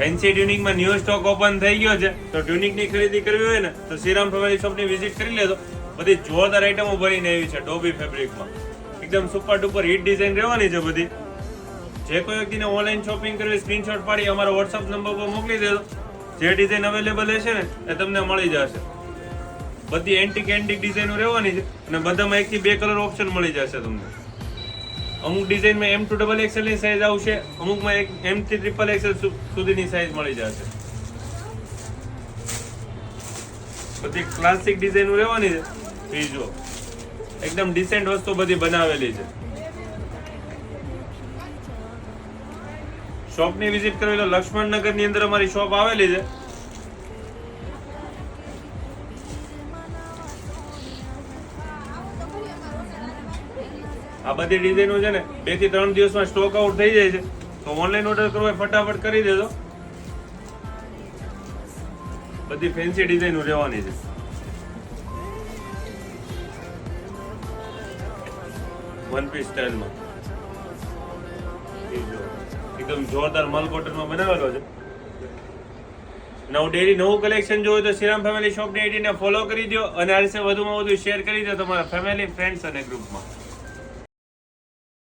Fancy ટ્યુનિંગમાં new stock open થઈ ગયો છે, તો ટ્યુનિંગની ખરીદી કરવી હોય ને તો શ્રીરામ ફેમિલી શોપની વિઝિટ કરી લેજો. બધી જોરદાર આઈટમો ભરીને આવી છે ડોબી ફેબ્રિકમાં. એકદમ સુપર ડુપર હિટ ડિઝાઇન રહેવાની છે બધી. જે કોઈ વ્યક્તિને ઓનલાઈન શોપિંગ કરવી સ્ક્રીનશોટ પાડી અમારા વોટ્સઅપ નંબર પર મોકલી દેજો. જે ડિઝાઇન અવેલેબલ હશે ને એ તમને મળી જશે. બધી એન્ટિક ડિઝાઇનો રહેવાની છે અને બધામાં 1 થી 2 કલર ઓપ્શન મળી જશે તમને. અમુક ડિઝાઇનમાં M2XXL ની સાઈઝ આવશે, અમુકમાં M થી XXL સુધીની સાઈઝ મળી જશે. બધી ક્લાસિક ડિઝાઇનો રહેવાની છે. બીજો એકદમ ડિસેન્ટ વસ્તુ બધી બનાવેલી છે. શોપની વિઝિટ કરવી તો લક્ષ્મણનગર ની અંદર અમારી શોપ આવેલી છે. આ બધી ડિઝાઇનો છે ને 2 થી 3 દિવસમાં સ્ટોક આઉટ થઈ જાય છે, તો ઓનલાઈન ઓર્ડર કરવો હોય ફટાફટ કરી દેજો. બધી ફેન્સી ડિઝાઇનો રહેવાની છે. વન પીસ સ્ટાઇલમાં એકદમ જોરદાર મલ કોટનમાં બનાવેલો છે. નવું કલેક્શન જોયું તો શ્રીરામ ફેમિલી શોપની આઈડીને ફોલો કરી દો અને આ રીતે વધુમાં વધુ શેર કરી દો તમારા ફેમિલી, ફ્રેન્ડ્સ અને ગ્રુપમાં.